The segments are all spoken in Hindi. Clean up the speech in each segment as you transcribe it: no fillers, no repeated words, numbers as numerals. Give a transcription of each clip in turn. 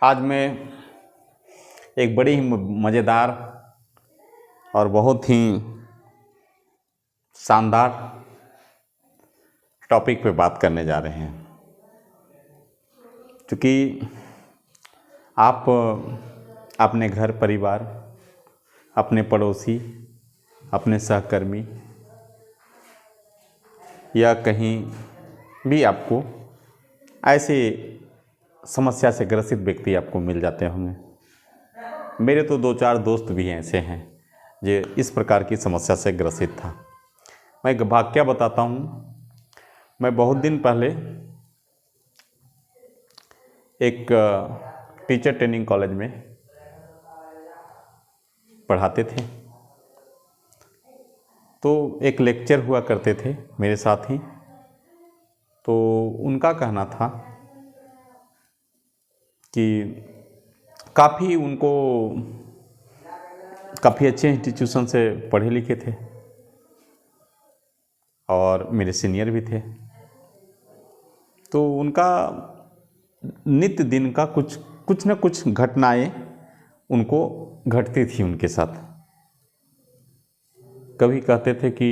आज मैं एक बड़ी ही मज़ेदार और बहुत ही शानदार टॉपिक पे बात करने जा रहे हैं। क्योंकि आप अपने घर परिवार, अपने पड़ोसी, अपने सहकर्मी या कहीं भी आपको ऐसे समस्या से ग्रसित व्यक्ति आपको मिल जाते होंगे। मेरे तो 2-4 दोस्त भी ऐसे हैं जो इस प्रकार की समस्या से ग्रसित था। मैं एक वाकया बताता हूँ। मैं बहुत दिन पहले एक टीचर ट्रेनिंग कॉलेज में पढ़ाते थे, तो एक लेक्चर हुआ करते थे मेरे साथ ही। तो उनका कहना था कि काफ़ी अच्छे इंस्टीट्यूशन से पढ़े लिखे थे और मेरे सीनियर भी थे। तो उनका नित्य दिन का कुछ न कुछ घटनाएं उनको घटती थी उनके साथ। कभी कहते थे कि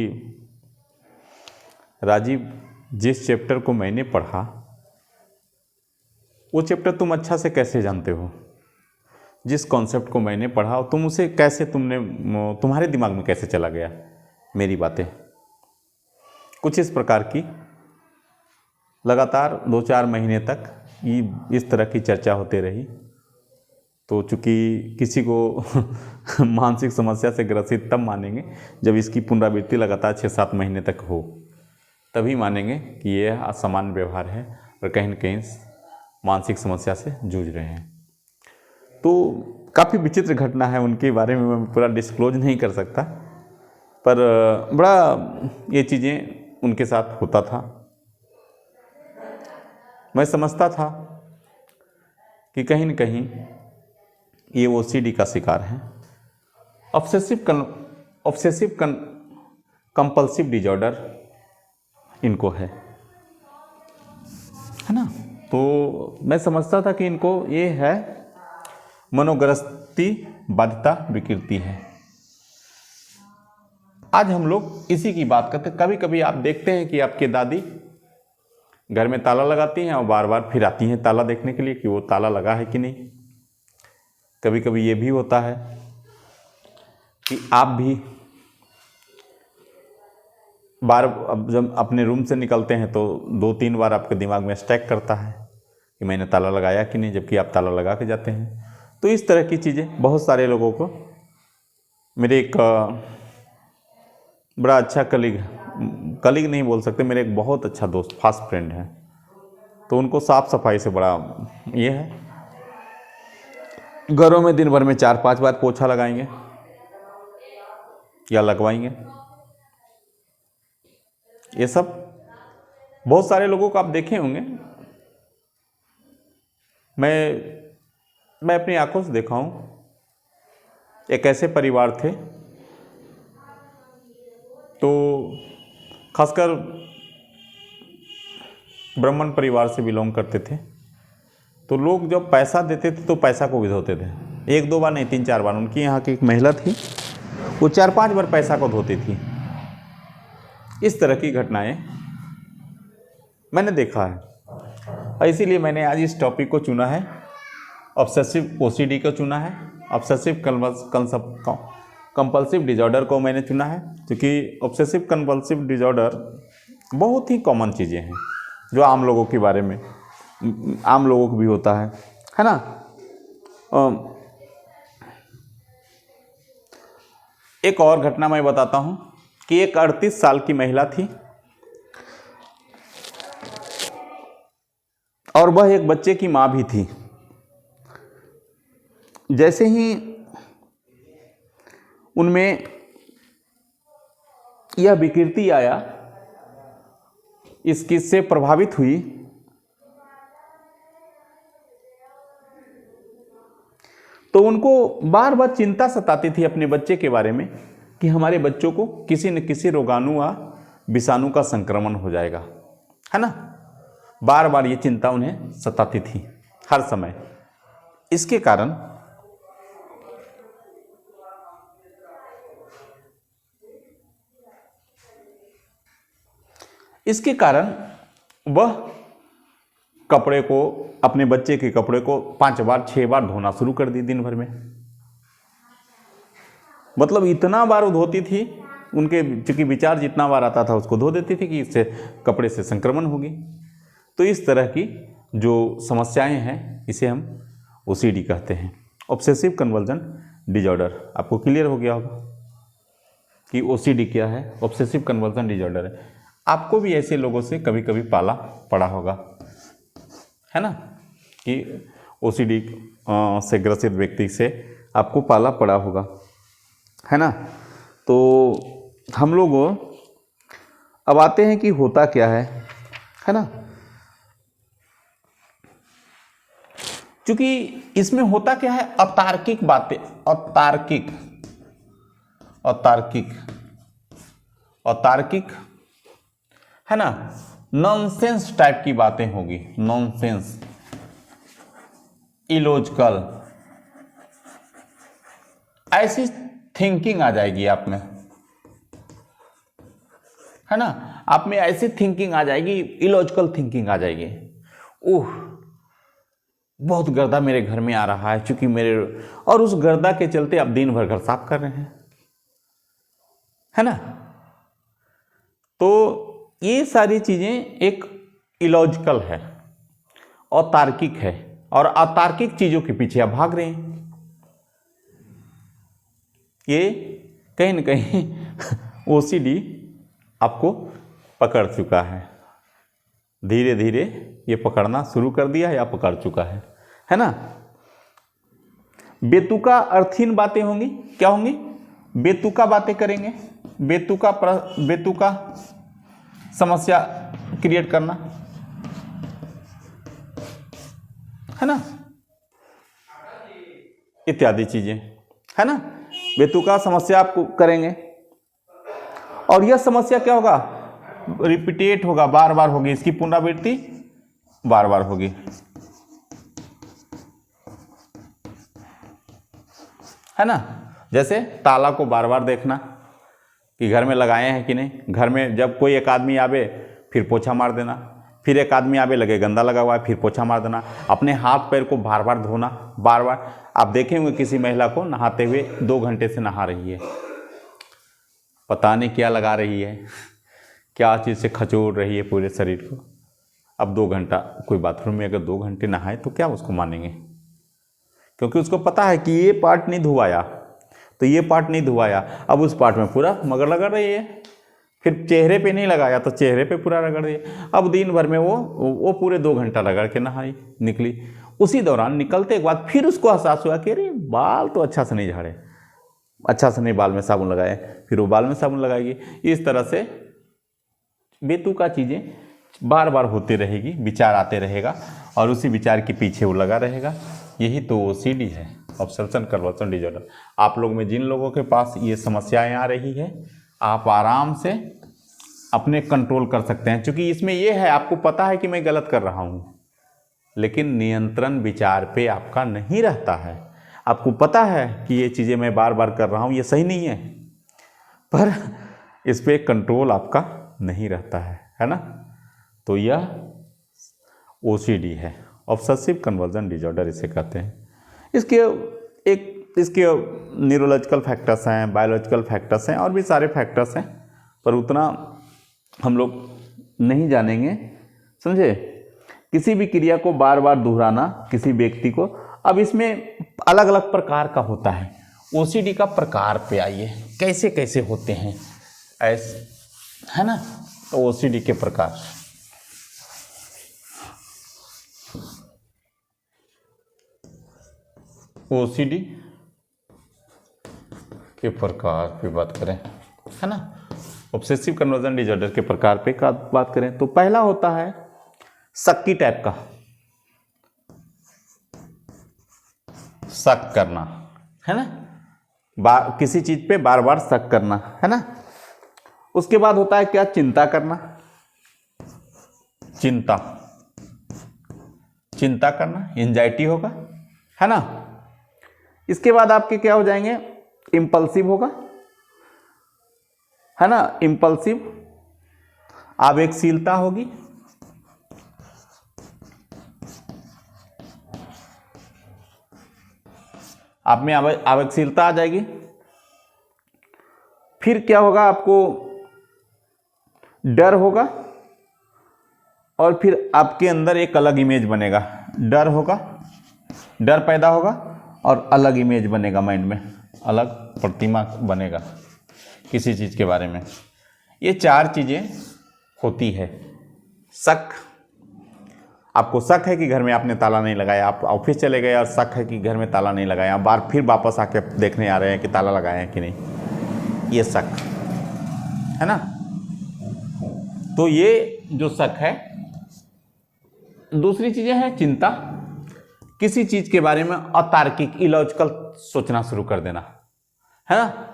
राजीव, जिस चैप्टर को मैंने पढ़ा वो चैप्टर तुम अच्छा से कैसे जानते हो? जिस कॉन्सेप्ट को मैंने पढ़ा तुम उसे कैसे तुम्हारे दिमाग में कैसे चला गया मेरी बातें? कुछ इस प्रकार की लगातार 2-4 महीने तक इस तरह की चर्चा होती रही। तो चूँकि किसी को मानसिक समस्या से ग्रसित तब मानेंगे जब इसकी पुनरावृत्ति लगातार 6-7 महीने तक हो, तभी मानेंगे कि ये असामान्य व्यवहार है और कहीं न कहीं मानसिक समस्या से जूझ रहे हैं। तो काफ़ी विचित्र घटना है, उनके बारे में मैं पूरा डिस्क्लोज नहीं कर सकता, पर बड़ा ये चीज़ें उनके साथ होता था। मैं समझता था कि कहीं न कहीं ये OCD का शिकार है। ऑब्सेसिव कंपल्सिव डिजॉर्डर इनको है ना। तो मैं समझता था कि इनको ये है मनोग्रस्ती बाध्यता विकृति है। आज हम लोग इसी की बात करते हैं। कभी कभी आप देखते हैं कि आपके दादी घर में ताला लगाती हैं और बार बार फिर आती हैं ताला देखने के लिए कि वो ताला लगा है कि नहीं। कभी कभी ये भी होता है कि आप भी जब अपने रूम से निकलते हैं तो 2-3 बार आपके दिमाग में स्टैक करता है कि मैंने ताला लगाया कि नहीं, जबकि आप ताला लगा के जाते हैं। तो इस तरह की चीज़ें बहुत सारे लोगों को, मेरे एक बड़ा अच्छा कलीग नहीं बोल सकते, मेरे एक बहुत अच्छा दोस्त, फास्ट फ्रेंड है, तो उनको साफ सफाई से बड़ा ये है। घरों में दिन भर में 4-5 बार पोछा लगाएंगे या लगवाएंगे। ये सब बहुत सारे लोगों को आप देखे होंगे। मैं अपनी आंखों से देखा हूँ। एक ऐसे परिवार थे, तो खासकर ब्राह्मण परिवार से बिलोंग करते थे। तो लोग जब पैसा देते थे तो पैसा को भी धोते थे। 1-2 बार नहीं, 3-4 बार। उनकी यहाँ की एक महिला थी, वो 4-5 बार पैसा को धोती थी। इस तरह की घटनाएं मैंने देखा है। इसीलिए मैंने आज इस टॉपिक को चुना है, ऑब्सेसिव OCD को चुना है, ऑब्सेसिव कंपल्सिव डिजॉर्डर को मैंने चुना है। क्योंकि ऑब्सेसिव कंपल्सिव डिजॉर्डर बहुत ही कॉमन चीज़ें हैं जो आम लोगों के बारे में, आम लोगों को भी होता है ना। एक और घटना मैं बताता हूँ कि एक 38 साल की महिला थी और वह एक बच्चे की माँ भी थी। जैसे ही उनमें यह विकृति आया, इस चीज से प्रभावित हुई, तो उनको बार बार चिंता सताती थी अपने बच्चे के बारे में कि हमारे बच्चों को किसी न किसी रोगाणु या विषाणु का संक्रमण हो जाएगा, है ना। बार बार ये चिंता उन्हें सताती थी हर समय। इसके कारण वह कपड़े को, अपने बच्चे के कपड़े को 5 बार 6 बार धोना शुरू कर दी दिन भर में। मतलब इतना बार वो धोती थी, उनके चूंकि विचार जितना बार आता था उसको धो देती थी कि इससे कपड़े से संक्रमण होगी। तो इस तरह की जो समस्याएं हैं इसे हम ओसीडी कहते हैं, ऑब्सेसिव कन्वर्जन डिजॉर्डर। आपको क्लियर हो गया होगा कि ओसीडी क्या है, ऑब्सेसिव कन्वर्जन डिजॉर्डर है। आपको भी ऐसे लोगों से कभी कभी पाला पड़ा होगा, है ना, कि ओसीडी से ग्रसित व्यक्ति से आपको पाला पड़ा होगा, है ना। तो हम लोग अब आते हैं कि होता क्या है ना। क्योंकि इसमें होता क्या है, अतार्किक बातें, अतार्किक है ना, नॉनसेंस टाइप की बातें होगी, नॉनसेंस, इलॉजिकल, ऐसी थिंकिंग आ जाएगी आप में, है ना। आप में ऐसी थिंकिंग आ जाएगी, इलॉजिकल थिंकिंग आ जाएगी। ओह, बहुत गर्दा मेरे घर में आ रहा है, चूंकि मेरे, और उस गर्दा के चलते आप दिन भर घर साफ कर रहे हैं, है ना। तो ये सारी चीजें एक इलॉजिकल है, अतार्किक है, और अतार्किक चीजों के पीछे आप भाग रहे हैं। ये कहीं न कहीं ओसीडी आपको पकड़ चुका है, धीरे धीरे ये पकड़ना शुरू कर दिया या पकड़ चुका है ना। बेतुका अर्थहीन बातें होंगी, क्या होंगी, बेतुका बातें करेंगे, बेतुका समस्या क्रिएट करना, है ना, इत्यादि चीजें, है ना। बेतुका समस्या आपको करेंगे, और यह समस्या क्या होगा, रिपीटेट होगा, बार बार होगी, इसकी पुनरावृत्ति बार बार होगी, है ना। जैसे ताला को बार बार देखना कि घर में लगाए हैं कि नहीं, घर में जब कोई एक आदमी आवे फिर पोछा मार देना, फिर एक आदमी आवे लगे गंदा लगा हुआ है फिर पोछा मार देना, अपने हाथ पैर को बार बार धोना, बार बार। आप देखे होंगे किसी महिला को नहाते हुए 2 घंटे से नहा रही है, पता नहीं क्या लगा रही है, क्या चीज़ से खचोड़ रही है पूरे शरीर को। अब 2 घंटा कोई बाथरूम में अगर 2 घंटे नहाए तो क्या उसको मानेंगे, क्योंकि उसको पता है कि ये पार्ट नहीं धुआया तो ये पार्ट नहीं धुआया, अब उस पार्ट में पूरा मगर लगा रही है। फिर चेहरे पे नहीं लगाया तो चेहरे पे पूरा रगड़ दिया। अब दिन भर में वो पूरे 2 घंटा रगड़ के नहाई, निकली। उसी दौरान निकलते के बाद फिर उसको एहसास हुआ कि अरे बाल तो अच्छा से नहीं झाड़े, अच्छा से नहीं बाल में साबुन लगाए, फिर वो बाल में साबुन लगाएगी। इस तरह से बेतुका चीज़ें बार बार होती रहेगी, विचार आते रहेगा और उसी विचार के पीछे वो लगा रहेगा। यही तो ओसीडी है, ऑब्सेशन कन्वर्जन डिजॉर्डर। आप लोग में जिन लोगों के पास ये समस्याएं आ रही है, आप आराम से अपने कंट्रोल कर सकते हैं, क्योंकि इसमें ये है, आपको पता है कि मैं गलत कर रहा हूँ, लेकिन नियंत्रण विचार पे आपका नहीं रहता है। आपको पता है कि ये चीज़ें मैं बार बार कर रहा हूँ, ये सही नहीं है, पर इस पे कंट्रोल आपका नहीं रहता है ना। तो यह ओसीडी है, ऑब्सेसिव कन्वर्जन डिजॉर्डर इसे कहते हैं। इसके न्यूरोलॉजिकल फैक्टर्स हैं, बायोलॉजिकल फैक्टर्स हैं और भी सारे फैक्टर्स हैं, पर उतना हम लोग नहीं जानेंगे, समझे। किसी भी क्रिया को बार बार दोहराना किसी व्यक्ति को, अब इसमें अलग अलग प्रकार का होता है। ओसीडी का प्रकार पे आइए, कैसे कैसे होते हैं ऐसे, है ना। तो ओसीडी के प्रकार, ओसीडी के प्रकार पे बात करें, है ना, ऑब्सेसिव कन्वर्जन डिजॉर्डर के प्रकार पे का बात करें तो पहला होता है शक्की टाइप का, शक करना, है ना, किसी चीज पे बार बार शक करना, है ना। उसके बाद होता है क्या, चिंता करना, चिंता करना, एंजाइटी होगा, है ना। इसके बाद आपके क्या हो जाएंगे, इम्पल्सिव होगा, है ना, इम्पल्सिव। आवेगशीलता होगी, आप में आवेगशीलता आ जाएगी। फिर क्या होगा, आपको डर होगा, और फिर आपके अंदर एक अलग इमेज बनेगा। डर होगा, डर पैदा होगा और अलग इमेज बनेगा माइंड में, अलग प्रतिमा बनेगा किसी चीज़ के बारे में। ये चार चीज़ें होती है। शक, आपको शक है कि घर में आपने ताला नहीं लगाया, आप ऑफिस चले गए और शक है कि घर में ताला नहीं लगाया, बार फिर वापस आके देखने आ रहे हैं कि ताला लगाया है कि नहीं, ये शक है ना। तो ये जो शक है। दूसरी चीज़ें हैं चिंता, किसी चीज़ के बारे में अतार्किक इलॉजिकल सोचना शुरू कर देना, है ना।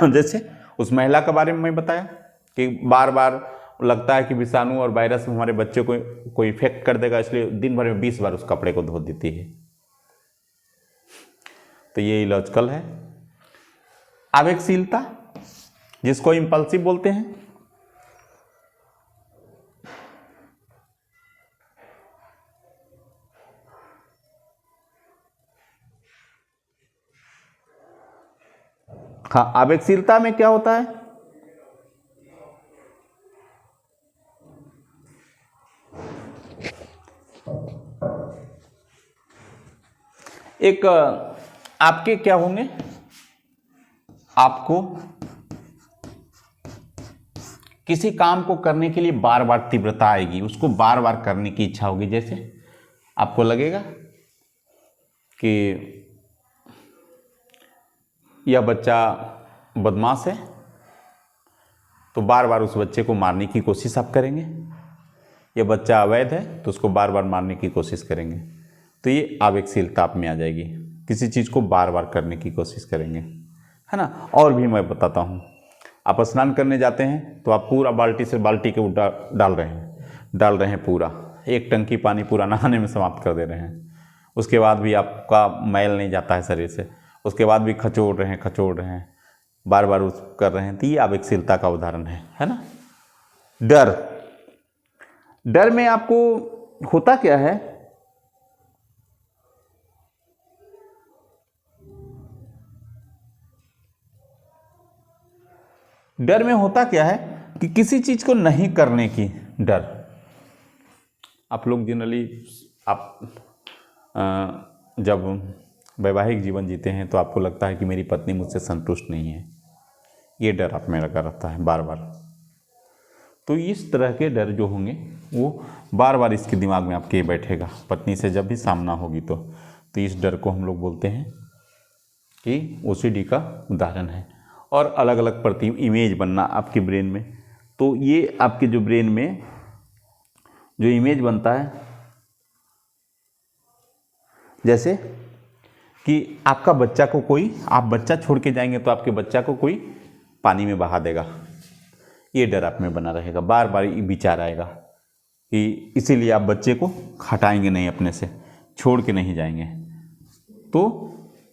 जैसे उस महिला के बारे में मैं बताया कि बार बार लगता है कि विषाणु और वायरस हमारे बच्चे को कोई इफेक्ट कर देगा, इसलिए दिन भर में 20 बार उस कपड़े को धो देती है। तो ये इलॉजिकल है। आवेगशीलता, जिसको इम्पल्सिव बोलते हैं। हाँ, आवेगशीलता में क्या होता है, एक आपके क्या होंगे, आपको किसी काम को करने के लिए बार बार तीव्रता आएगी, उसको बार बार करने की इच्छा होगी। जैसे आपको लगेगा कि यह बच्चा बदमाश है, तो बार बार उस बच्चे को मारने की कोशिश आप करेंगे। यह बच्चा अवैध है तो उसको बार बार मारने की कोशिश करेंगे। तो ये आवेगशीलता आप में आ जाएगी, किसी चीज़ को बार बार करने की कोशिश करेंगे, है ना। और भी मैं बताता हूँ, आप स्नान करने जाते हैं तो आप पूरा बाल्टी से बाल्टी के डाल रहे हैं पूरा, एक टंकी पानी पूरा नहाने में समाप्त कर दे रहे हैं। उसके बाद भी आपका मैल नहीं जाता है शरीर से, उसके बाद भी खचोड़ रहे हैं, बार बार उस कर रहे हैं। तो ये आवेगशीलता का उदाहरण है ना। डर, डर में आपको होता क्या है, डर में होता क्या है कि किसी चीज को नहीं करने की डर। आप लोग जनरली आप जब वैवाहिक जीवन जीते हैं तो आपको लगता है कि मेरी पत्नी मुझसे संतुष्ट नहीं है, ये डर आप में लगा रहता है बार बार। तो इस तरह के डर जो होंगे वो बार बार इसके दिमाग में आपके बैठेगा, पत्नी से जब भी सामना होगी तो इस डर को हम लोग बोलते हैं कि ओसीडी का उदाहरण है। और अलग अलग प्रति इमेज बनना आपके ब्रेन में, तो ये आपके जो ब्रेन में जो इमेज बनता है, जैसे कि आपका बच्चा को कोई, आप बच्चा छोड़ के जाएंगे तो आपके बच्चा को कोई पानी में बहा देगा, ये डर आप में बना रहेगा, बार बार ये विचार आएगा कि इसीलिए आप बच्चे को हटाएंगे नहीं, अपने से छोड़ के नहीं जाएंगे। तो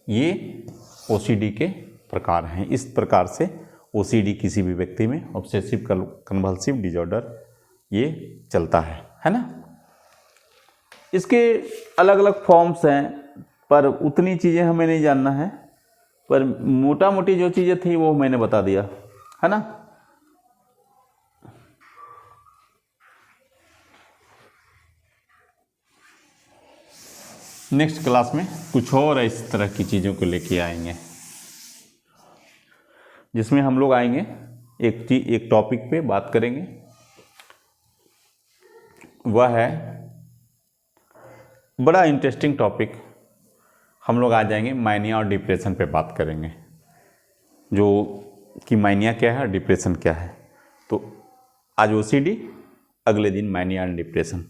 ये ओसीडी के प्रकार हैं। इस प्रकार से ओसीडी किसी भी व्यक्ति में, ऑब्सेसिव कंपल्सिव डिसऑर्डर, ये चलता है ना। इसके अलग अलग फॉर्म्स हैं, पर उतनी चीज़ें हमें नहीं जानना है, पर मोटा मोटी जो चीज़ें थी वो मैंने बता दिया, है ना। नेक्स्ट क्लास में कुछ और इस तरह की चीज़ों को लेके आएंगे, जिसमें हम लोग आएंगे एक टॉपिक पे बात करेंगे, वह है बड़ा इंटरेस्टिंग टॉपिक। हम लोग आ जाएंगे मानिया और डिप्रेशन पे बात करेंगे, जो कि मानिया क्या है और डिप्रेशन क्या है। तो आज ओसीडी, अगले दिन मानिया एंड डिप्रेशन।